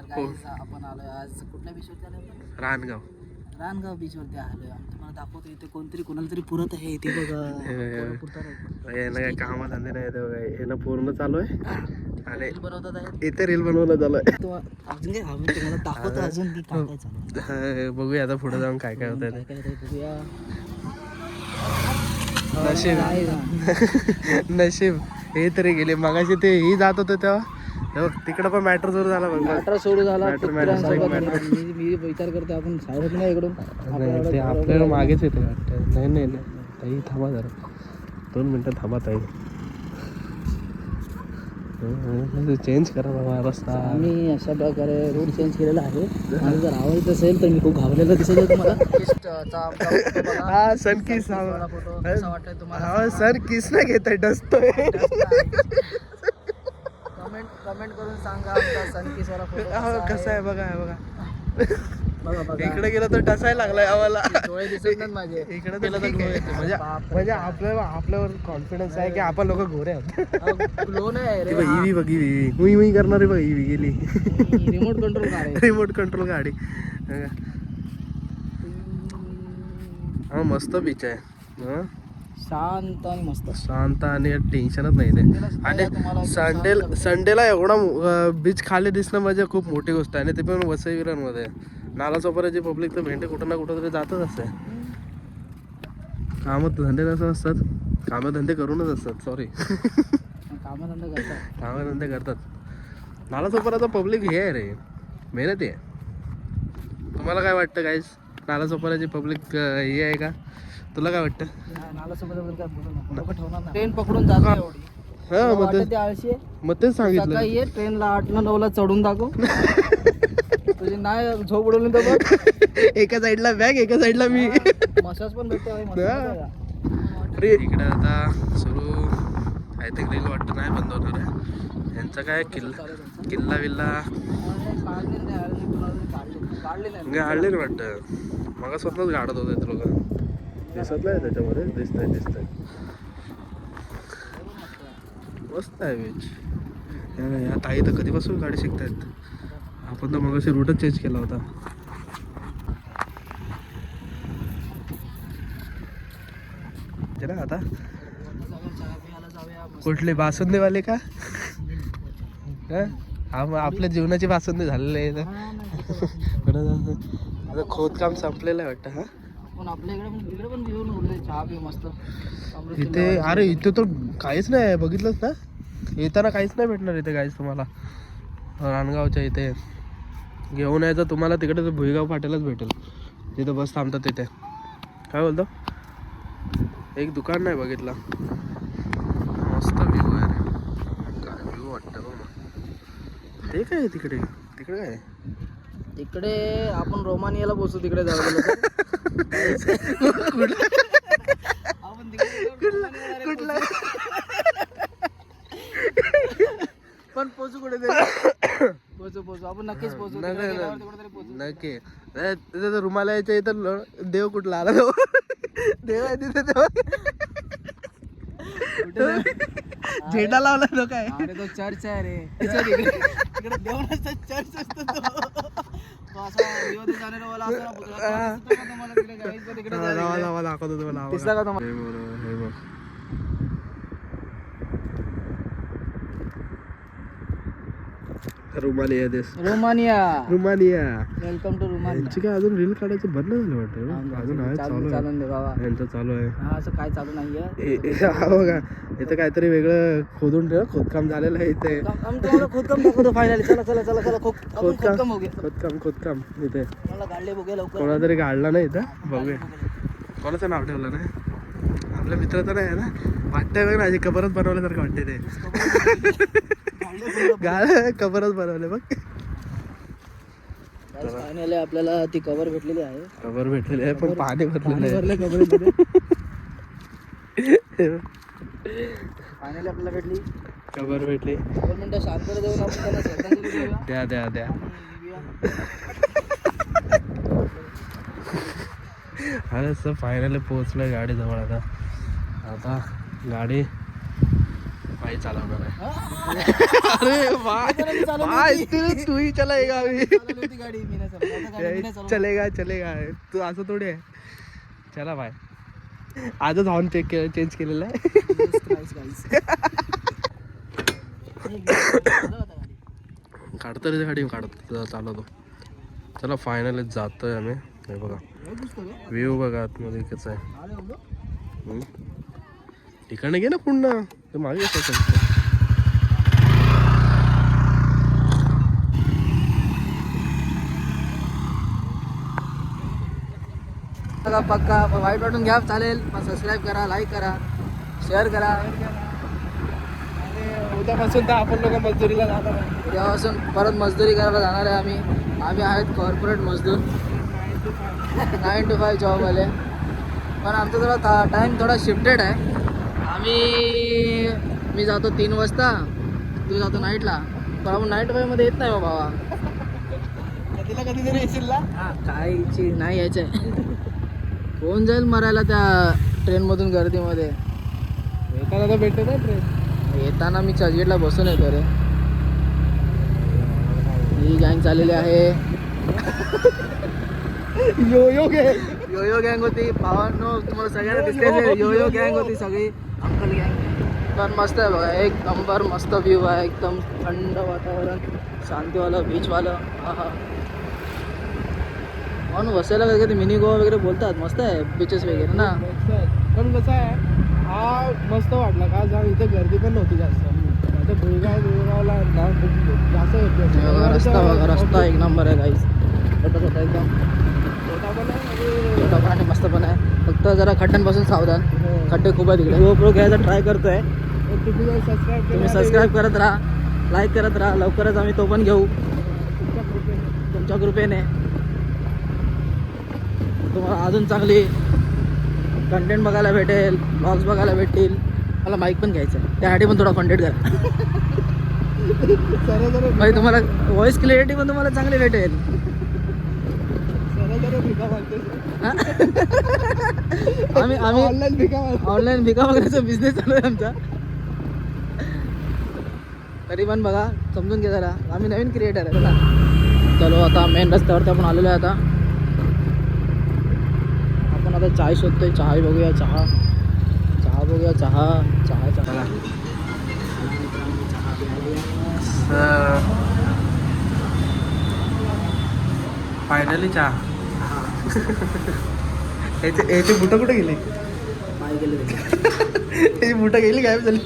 Guys आपण आलोय आज कुठल्या बीचवरती आलोय आपण? रानगाव बीचवरती आलोय आणि तुम्हाला दाखवतो इथे कोणतरी कोणाला तरी पुरत आहे इथे बघा. यानं काय कामं धंदे नाही येते बघा, यानं पूर्ण चालू आहे आणि रील बनवतात आहेत. इथे रील बनवणं चालू आहे. अजून काय आम्ही तुम्हाला दाखवतो अजून की काय काय चालू आहे. बघूया आता पुढे जाऊन काय काय होत काय काय होतंय बघूया. नशीब नशीब हे तरी गेले. मगाशी ते ही जात होतं तेव्हा तिकडं पण मॅटर सुरू झाला बघ. मॅटर सोडू झाला. मॅटर मी विचार करते आपण सावध नाही इकडून. नाही ते आपल्याला मागेच येते वाटतं. नाही नाही नाही ताई थांबा जरा 2 मिनटं थांबा ताई. चेंज करा बाबा रस्ता. आम्ही अशा प्रकारे रूट चेंज केलेला आहे आणि जर आवडत असेल तर मी खूप घाबरलेलं दिसत आहे तुम्हाला. हा सन किस फोटो कसा वाटतंय तुम्हाला? हा सर किस ना घेत डसतोय. कमेंट करून सांगा आमचा सनकिस वाला फोटो कसा आहे बघा बघा. बघा बघा. इकडे गेलं तर डसायला लागलाय आम्हाला. डोळे दिसत नाहीत माझे. इकडे तर ठीक आहे. म्हणजे आपल्यावर कॉन्फिडन्स आहे की आपण लोक घोरे आहोत. ग्लो नाही रे. ईवी बघ ईवी उई उई करणारे बघ ईवी गेली. रिमोट कंट्रोल गाडी. रिमोट कंट्रोल गाडी. हा मस्त बीच आहे. हा शांत आणि मस्त. शांत आणि टेन्शनच नाही ते. आणि संडेला एवढा बीच खाली दिसणं म्हणजे खूप मोठी गोष्ट आहे. आणि ते पण वसई विरारमध्ये. नालासोपाऱ्याची पब्लिक तर भेंडे कुठं ना कुठं तरी जातच असते. कामं धंदे नसं असतात. कामधंदे करूनच असतात. सॉरी कामधंदे करतात. नालासोपाऱ्याचा पब्लिक हे आहे रे, मेहनती आहे. तुम्हाला काय वाटतं गाईस? नालासोपाऱ्याची पब्लिक हे आहे का? तुला काय वाटतं? ट्रेन पकडून जातो एवढी. हा मग तेच सांगितलं. सकाळी ये ट्रेनला 8-9ला चढून दाखव. तुझी नाही झोप उडवली तर बघ. एका साईडला बॅग एका साईडला मी. मसाज पण भेटतो. अरे इकडे आता सुरू आय थिंक रील वाटतं नाही बंद होणार आहे. यांचा काय किल्ला विल्ला गाडले वाटतं. मग स्वतःच गाडत होते लोक. दिसत नाही त्याच्यामध्ये. दिसतंय मस्त आहे बीच. या ताई तर कधीपासून गाडी शिकतायत. आपण तर मग अशी रूटच चेंज केला होता. ना आता कुठले बासुंदीवाले का? आपल्या जीवनाची बासुंदी झालेली आहे. आता खोदकाम संपलेलं आहे वाटतं. हा पण आपल्या इकडे पण घेऊन उडले चहा पी मस्त. इथे अरे इथे तर काहीच नाही आहे. बघितलंच ना येताना काहीच नाही भेटणार इथे काहीच तुम्हाला. रानगावच्या इथे घेऊन यायचं तुम्हाला तिकडे तर भुईगाव फाट्यालाच भेटेल. तिथं बस थांबतात तिथे. काय बोलतो? एक दुकान नाही बघितला. मस्त व्ह्यू आहे रे. काय व्ह्यू वाटतं बघ. ते काय तिकडे काय? तिकडे आपण रोमानियाला बसू. तिकडे जाऊ कुठला पण पोचू कुठे पोचू आपण नक्कीच पोचू. नक्की. रुमालाच्या इथं देव कुठला आला? देव आहे तिथे. झेंडा लावला तो काय? अरे तो चर्च आहे रे. तिकडे देव नसतं, चर्च असतं तो. दिसला का तुम्हाला? रोमानिया. Welcome to Romania. यांची काय अजून रील काढायचं बंद झालं वाटतं. अजून आहे चालून दे बाबा. यांचं चालू आहे. असं काय चालू नाहीये. बघा इथं काहीतरी वेगळं खोदून ठेव. खोदकाम झालेलं आहे इथे. तुम्हाला खोदकाम दाखवतो फायनली. चला खोदकाम इथे. मला गाडले बघूया लवकर. कोणातरी गाडला नाही इथं. बघूया कोणाचं नाव ठेवलं नाही. आपल्या मित्राचं नाही आहे ना. वाटतंय बघ माझी कबरच बनवल्यासारखं वाटते ते. कबरच बनवले बघ. फायनली आपल्याला ती कवर भेटलेली आहे. कबर भेटलेली आहे पण पाणी भरलेलं आहे. फायनली आपल्याला भेटली कबर भेटली. 2 मिनिटं शांतता देऊन आपण त्यांना श्रद्धांजली देऊया. द्या अरे फायनली पोहोचलोय गाडी जवळ. आता गाडी भाई चालवणार आहे. अरे भाई तूही चलाएगा अभी. गाडी मी नाही चालवत. आता गाडी मी नाही चालवत. चलेगा चलेगा तू असं थोडी आहे. चला भाई आजच हॉर्न चेंज केलेला आहे. काढतो रे गाडी काढत चालवतो. चला फायनली जातोय आम्ही. हे बघा व्ह्यू बघा आतमध्ये कसं आहे. ठिकाणी घे ना पुन्हा ते मागे पक्का वाईट वाटून घ्या चालेल पण सबस्क्राईब करा, लाईक करा, शेअर करा. उद्यापासून तर आपण लोक मजुरीला जाणार आहे. उद्यापासून परत मजदुरी करायला जाणार आहे आम्ही आहेत कॉर्पोरेट मजदूर 9 to 5 जॉबवाले. पण आमचा थोडा टाईम थोडा शिफ्टेड आहे. मी जातो 3 वाजता, तू जातो नाईटला. पण आपण नाईट मध्ये येत नाही बाबा. कधीतरी येशील ना. हां काहीची नाही यायचं आहे. कोण जाईल मरायला त्या ट्रेनमधून गर्दीमध्ये. येताना तर भेटते ना ट्रेन. येताना मी चर्चगेटला बसून येतो रे. ही गँग चाललेली आहे. योयो गँग होती. भावांनो तुम्हाला सगळ्यांना दिसते योयो गँग होती सगळी. अंकल गँग पण मस्त आहे बघा. एक नंबर मस्त व्ह्यू आहे. एकदम थंड वातावरण, शांतीवालं बीचवालं. हा हा म्हणून बसायला कधी मिनी गोवा वगैरे बोलतात. मस्त आहे बीचेस वगैरे ना. पण कसं आहे हा मस्त वाटला का जाऊ. इथे गर्दी पण नव्हती जास्त. आता भुईगावला जास्त होती. रस्ता बघा, रस्ता एक नंबर आहे गाईस. छोटा छोटा एकदम छोटा पण आणि मस्त पण आहे. फक्त जरा खड्ड्यांपासून सावधान. खड्डे खूप आहे तिकडे. गोप्रो घ्यायचा ट्राय करतोय. तुम्ही सबस्क्राईब करत राहा, लाईक करत राहा. लवकरच आम्ही तो पण घेऊ तुमच्या कृपेने. तुम्हाला अजून चांगली कंटेंट बघायला भेटेल, ब्लॉग्स बघायला भेटतील. मला माईक पण घ्यायचं आहे, त्यासाठी पण थोडा कंटेंट करा. म्हणजे तुम्हाला व्हॉइस क्लिअरिटी पण तुम्हाला चांगली भेटेल. आम्ही ऑनलाईन भिका वगैरेचा बिझनेस चालू आहे आमचा. तरी पण बघा समजून घ्या जरा. आम्ही नवीन क्रिएटर आहे. चला चलो आता मेन रस्त्यावरती आपण आलेलो आहे. आता चाय शोधतोय. चहा बघूया. चहा बघूया. चहा फायनली चहा. याचे बुटं कुठे गेले? पाय गेले. हे बुटं गेली गायब झाली.